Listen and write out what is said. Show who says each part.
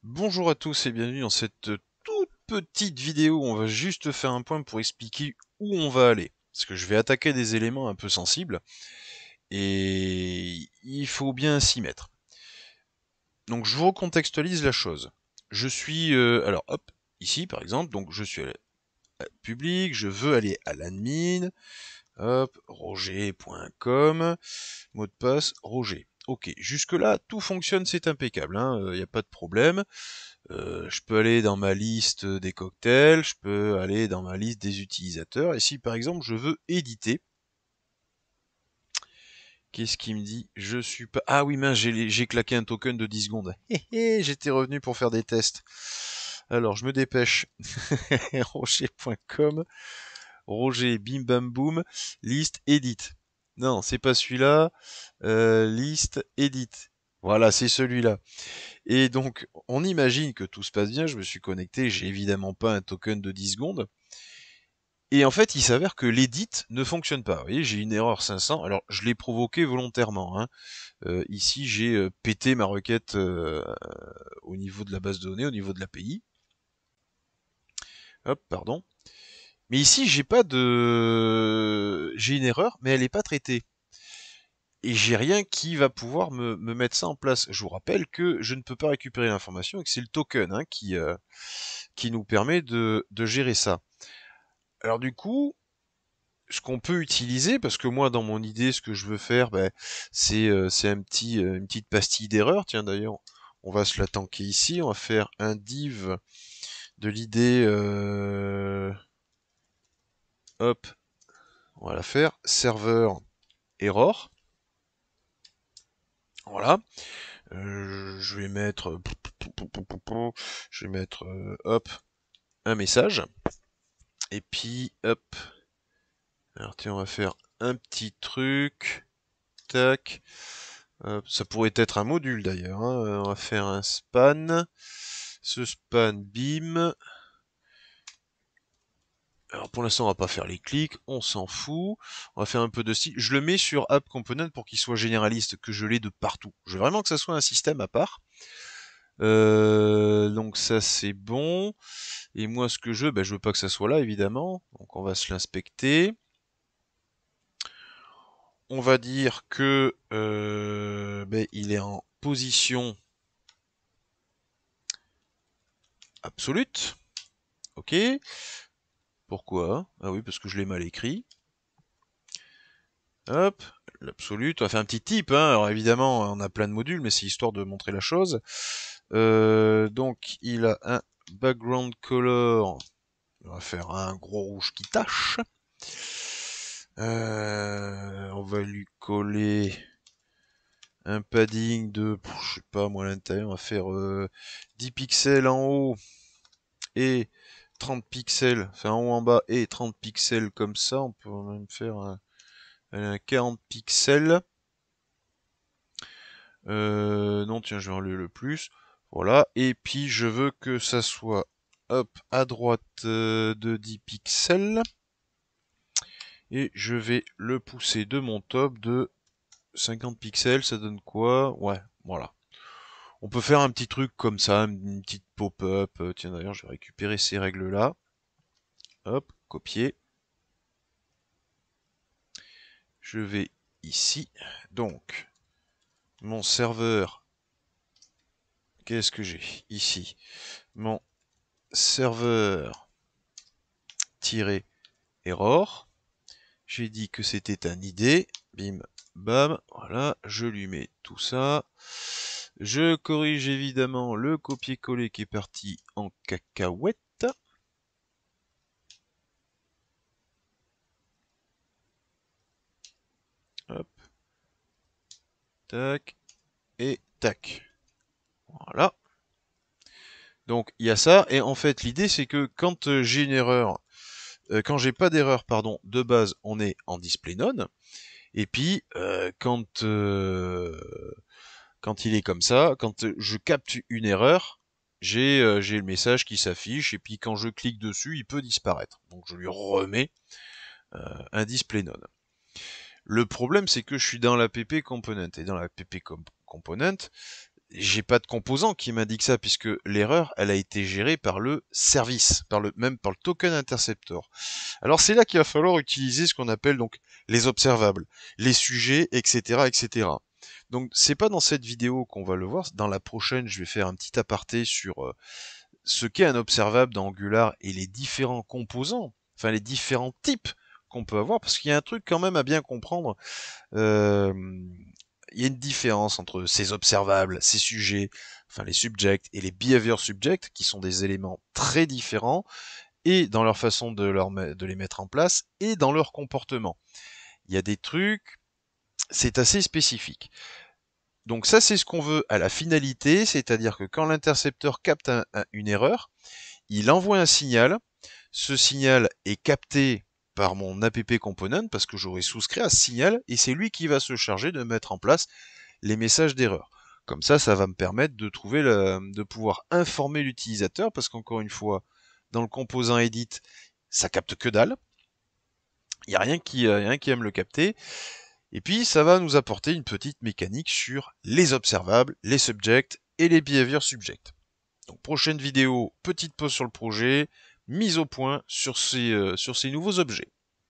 Speaker 1: Bonjour à tous et bienvenue dans cette toute petite vidéo où on va juste faire un point pour expliquer où on va aller. Parce que je vais attaquer des éléments un peu sensibles et il faut bien s'y mettre. Donc je vous recontextualise la chose. Je suis, alors hop, ici par exemple, donc je suis à public, je veux aller à l'admin, hop, roger.com, mot de passe, Roger. Ok, jusque là tout fonctionne, c'est impeccable, il n'y a pas de problème. Je peux aller dans ma liste des cocktails, je peux aller dans ma liste des utilisateurs, et si par exemple je veux éditer, qu'est-ce qu'il me dit? Je suis pas... Ah oui mince, j'ai claqué un token de 10 secondes. J'étais revenu pour faire des tests. Alors je me dépêche. Roger.com, Roger bim bam boum, liste edit. Non, c'est pas celui-là. Liste edit. Voilà, c'est celui-là. Et donc, on imagine que tout se passe bien, je me suis connecté, j'ai évidemment pas un token de 10 secondes. Et en fait, il s'avère que l'edit ne fonctionne pas. Vous voyez, j'ai une erreur 500. Alors, je l'ai provoqué volontairement, hein. Ici, j'ai pété ma requête au niveau de la base de données, au niveau de l'API. Hop, pardon. Mais ici, j'ai pas de... J'ai une erreur, mais elle n'est pas traitée. Et j'ai rien qui va pouvoir me mettre ça en place. Je vous rappelle que je ne peux pas récupérer l'information et que c'est le token qui nous permet de gérer ça. Alors du coup, ce qu'on peut utiliser, parce que moi dans mon idée, ce que je veux faire, c'est une petite pastille d'erreur. Tiens d'ailleurs, on va se la tanker ici. On va faire un div de l'idée. Hop, on va la faire serveur error. Voilà. Je vais mettre, hop, un message. Et puis, hop. Alors tiens, on va faire un petit truc. Tac. Hop. Ça pourrait être un module d'ailleurs, hein. On va faire un span. Ce span, bim. Alors pour l'instant, on va pas faire les clics, on s'en fout. On va faire un peu de style. Je le mets sur App Component pour qu'il soit généraliste, que je l'ai de partout. Je veux vraiment que ça soit un système à part. Donc ça c'est bon. Et moi ce que je veux, je veux pas que ça soit là évidemment. Donc on va se l'inspecter. On va dire que il est en position absolue. Ok. Pourquoi? Ah oui, parce que je l'ai mal écrit. Hop, l'absolute. On va faire un petit type, hein. Alors évidemment, on a plein de modules, mais c'est histoire de montrer la chose. Donc il a un background color. On va faire un gros rouge qui tache. On va lui coller un padding de, je sais pas moi, à l'intérieur, on va faire 10 pixels en haut et 30 pixels, enfin en haut en bas et 30 pixels comme ça. On peut même faire un 40 pixels. Non, tiens, je vais enlever le plus. Voilà. Et puis, je veux que ça soit, hop, à droite de 10 pixels. Et je vais le pousser de mon top de 50 pixels. Ça donne quoi? Ouais, voilà. On peut faire un petit truc comme ça, une petite pop-up. Tiens, d'ailleurs, je vais récupérer ces règles-là. Hop, copier. Je vais ici. Donc, mon serveur. Qu'est-ce que j'ai ici? Mon serveur error. J'ai dit que c'était un ID. Bim, bam. Voilà, je lui mets tout ça. Je corrige évidemment le copier-coller qui est parti en cacahuète. Hop. Tac. Et tac. Voilà. Donc il y a ça. Et en fait, l'idée c'est que quand j'ai une erreur, quand j'ai pas d'erreur, pardon, de base, on est en display none. Et puis quand il est comme ça, quand je capte une erreur, j'ai le message qui s'affiche, et puis quand je clique dessus, il peut disparaître. Donc je lui remets un display none. Le problème, c'est que je suis dans la pp component, et dans la pp component, j'ai pas de composant qui m'indique ça puisque l'erreur, elle a été gérée par le service, même par le token interceptor. Alors c'est là qu'il va falloir utiliser ce qu'on appelle donc les observables, les sujets, etc., etc. Donc c'est pas dans cette vidéo qu'on va le voir. Dans la prochaine, je vais faire un petit aparté sur ce qu'est un observable dans Angular et les différents composants, enfin les différents types qu'on peut avoir, parce qu'il y a un truc quand même à bien comprendre. Euh, il y a une différence entre ces observables, ces sujets, enfin les subjects et les behavior subjects, qui sont des éléments très différents, et dans leur façon de les mettre en place, et dans leur comportement. Il y a des trucs, c'est assez spécifique. Donc ça, c'est ce qu'on veut à la finalité, c'est-à-dire que quand l'intercepteur capte une erreur, il envoie un signal, ce signal est capté par mon app component, parce que j'aurai souscrit à ce signal, et c'est lui qui va se charger de mettre en place les messages d'erreur. Comme ça va me permettre de de pouvoir informer l'utilisateur, parce qu'encore une fois, dans le composant edit, ça capte que dalle. Il n'y a rien qui aime le capter. Et puis, ça va nous apporter une petite mécanique sur les observables, les subjects et les behavior subjects. Donc, prochaine vidéo, petite pause sur le projet, mise au point sur ces nouveaux objets.